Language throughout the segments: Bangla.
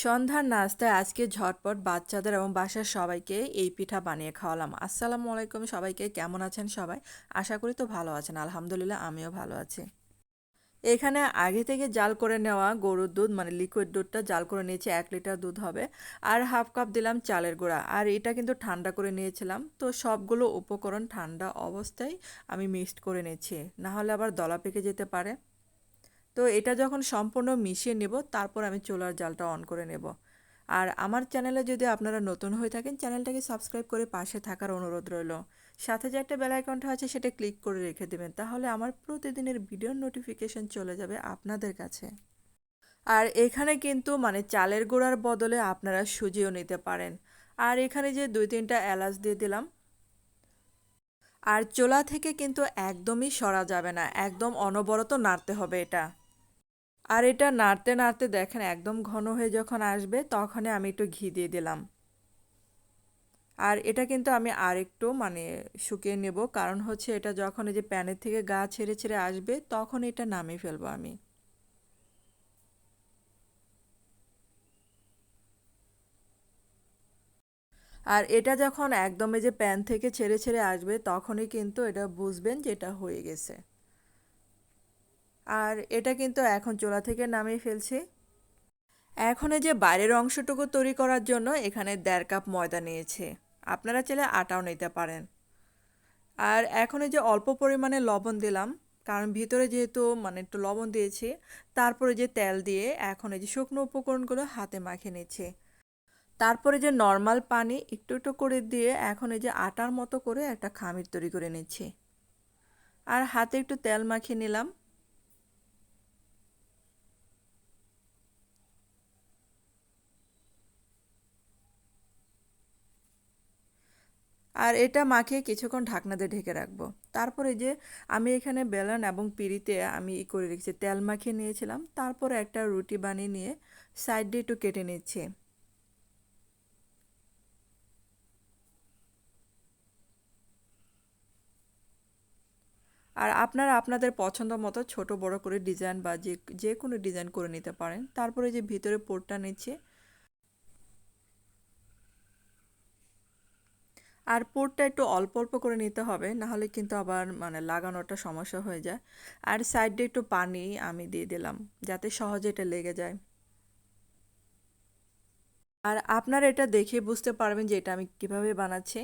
সন্ধ্যার নাস্তায় আজকে ঝটপট বাচ্চাদের এবং বাসার সবাইকে এই পিঠা বানিয়ে খাওয়ালাম। আসসালামু আলাইকুম সবাইকে, কেমন আছেন সবাই? আশা করি তো ভালো আছেন। আলহামদুলিল্লাহ আমিও ভালো আছি। এখানে আগে থেকে জাল করে নেওয়া গরুর দুধ মানে লিকুইড দুধটা জাল করে নিয়েছি, 1 লিটার দুধ হবে। আর হাফ কাপ দিলাম চালের গুঁড়া, আর এটা কিন্তু ঠান্ডা করে নিয়েছিলাম। তো সবগুলো উপকরণ ঠান্ডা অবস্থায় আমি মিক্সড করে নিয়েছি, না হলে আবার দলা পেকে যেতে পারে। তো এটা যখন সম্পূর্ণ মিশিয়ে নেব, তারপর আমি চুলার জালটা অন করে নেব। আর আমার চ্যানেলে যদি আপনারা নতুন হয়ে থাকেন, চ্যানেলটাকে সাবস্ক্রাইব করে পাশে থাকার অনুরোধ রইল। সাথে যে একটা বেল আইকনটা আছে সেটা ক্লিক করে রেখে দেবেন, তাহলে আমার প্রতিদিনের ভিডিওর নোটিফিকেশন চলে যাবে আপনাদের কাছে। আর এখানে কিন্তু মানে চালের গুঁড়ার বদলে আপনারা সুজিও নিতে পারেন। আর এখানে যে 2-3টা এলাচ দিয়ে দিলাম। আর চুলা থেকে কিন্তু একদমই সরা যাবে না, একদম অনবরত নাড়তে হবে এটা। আর এটা নাড়তে নাড়তে দেখেন একদম ঘন হয়ে যখন আসবে, তখনই আমি একটু ঘি দিয়ে দিলাম। আর এটা কিন্তু আমি আরেকটু মানে শুকিয়ে নেব, কারণ হচ্ছে এটা যখন এই যে প্যানের থেকে গা ছেড়ে ছেড়ে আসবে, তখন এটা নামিয়ে ফেলবো আমি। আর এটা যখন একদম এই যে প্যান থেকে ছেড়ে ছেড়ে আসবে, তখনই কিন্তু এটা বুঝবেন যে এটা হয়ে গেছে। আর এটা কিন্তু এখন চুলা থেকে নামিয়ে ফেলছি। এখন এই যে বাইরের অংশটুকু তৈরি করার জন্য এখানে 1.5 কাপ ময়দা নিয়েছি। আপনারা চাইলে আটাও নিতে পারেন। আর এখন এই যে অল্প পরিমাণে লবণ দিলাম, কারণ ভিতরে যেহেতু মানে একটু লবণ দিয়েছি। তারপরে যে তেল দিয়ে এখন এই যে শুকনো উপকরণগুলো হাতে মাখিয়ে নিচ্ছি। তারপরে যে নর্মাল পানি একটু একটু করে দিয়ে এখন এই যে আটার মতো করে একটা খামির তৈরি করে নিচ্ছি। আর হাতে একটু তেল মাখিয়ে নিলাম। আর এটা মাখিয়ে কিছুক্ষণ ঢাকনা দিয়ে ঢেকে রাখবো। তারপরে যে আমি এখানে বেলন এবং পিঁড়িতে আমি করে রেখেছি, তেল মাখিয়ে নিয়েছিলাম। তারপরে একটা রুটি বানিয়ে নিয়ে সাইড দিয়ে একটু কেটে নিচ্ছি। আর আপনারা আপনাদের পছন্দ মতো ছোট বড় করে ডিজাইন বা যে যে কোনো ডিজাইন করে নিতে পারেন। তারপরে যে ভিতরে পোরটা নিচ্ছে। আর পোরটা একটু অল্প অল্প করে নিতে হবে, না হলে কিন্তু আবার মানে লাগানোটা সমস্যা হয়ে যায়। আর সাইডে একটু পানি আমি দিয়ে দিলাম, যাতে সহজে এটা লেগে যায়। আর আপনারা এটা দেখে বুঝতে পারবেন যে এটা আমি কিভাবে বানাচ্ছি।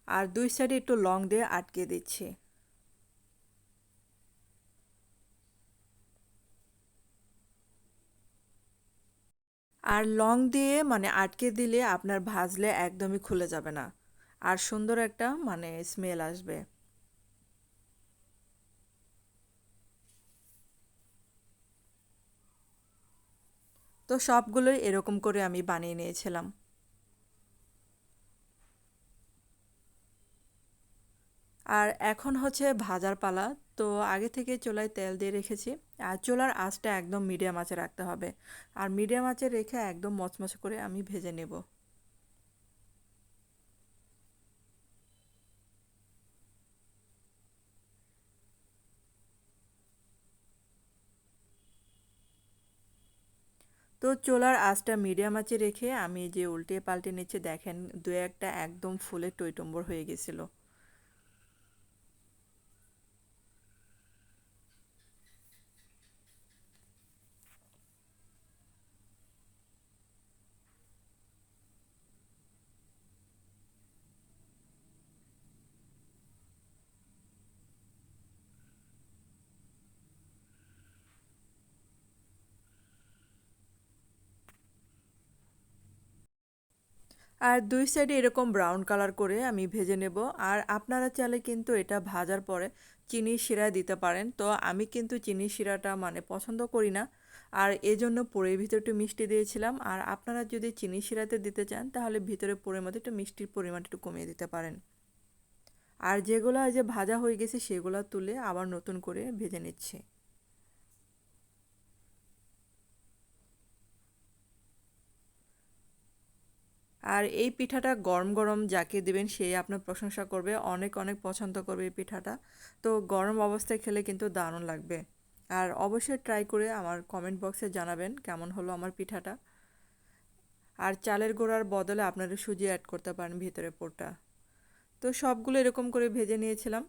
আর দুই সাইডে একটু লং দিয়ে আটকে দিচ্ছি। আর লং দিয়ে মানে আটকে দিলে আপনার ভাজলে একদমই খুলে যাবে না। আর সুন্দর একটা মানে স্মেল আসবে। তো সবগুলোই এরকম করে আমি বানিয়ে নিয়েছিলাম। আর এখন হচ্ছে ভাজার পালা। তো আগে থেকে চুলায় তেল দিয়ে রেখেছি। আর চুলার আঁচটা একদম মিডিয়াম আঁচে রাখতে হবে। আর মিডিয়াম আঁচে রেখে একদম মচমচে করে আমি ভেজে নেব। তো চুলার আঁচটা মিডিয়াম আঁচে রেখে আমি যে উল্টে পাল্টে নিচ্ছে, দেখেন দু একটা একদম ফুলে টইটম্বর হয়ে গেছিল। আর দুই সাইডে এরকম ব্রাউন কালার করে আমি ভেজে নেব। আর আপনারা চাইলে কিন্তু এটা ভাজার পরে চিনি শিরা দিতে পারেন। তো আমি কিন্তু চিনি শিরাটা মানে পছন্দ করি না। আর এজন্য পুরের ভিতরে একটু মিষ্টি দিয়েছিলাম। আর আপনারা যদি চিনি শিরাতে দিতে চান, তাহলে ভিতরে পুরের মধ্যে একটু মিষ্টির পরিমাণটা একটু কমিয়ে দিতে পারেন। আর যেগুলো এই যে ভাজা হয়ে গেছে সেগুলো তুলে আবার নতুন করে ভেজে নিচ্ছি। আর এই পিঠাটা গরম গরম যাকে দিবেন সেই আপনার প্রশংসা করবে, অনেক অনেক পছন্দ করবে এই পিঠাটা। তো গরম অবস্থায় খেলে কিন্তু দারুণ লাগবে। আর অবশ্যই ট্রাই করে আমার কমেন্ট বক্সে জানাবেন কেমন হলো আমার পিঠাটা। আর চালের গুঁড়ার বদলে আপনারা সুজি অ্যাড করতে পারেন ভিতরে পুরটা। তো সবগুলো এরকম করে ভেজে নিয়েছিলাম।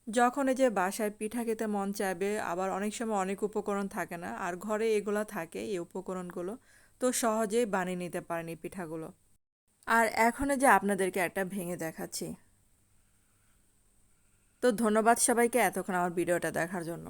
যখন এই যে বাসায় পিঠা খেতে মন চাইবে, আবার অনেক সময় অনেক উপকরণ থাকে না, আর ঘরে এগুলো থাকে এই উপকরণগুলো, তো সহজেই বানিয়ে নিতে পারেন এই পিঠাগুলো। আর এখন এই যে আপনাদেরকে একটা ভেঙে দেখাচ্ছি। তো ধন্যবাদ সবাইকে এতক্ষণ আমার ভিডিওটা দেখার জন্য।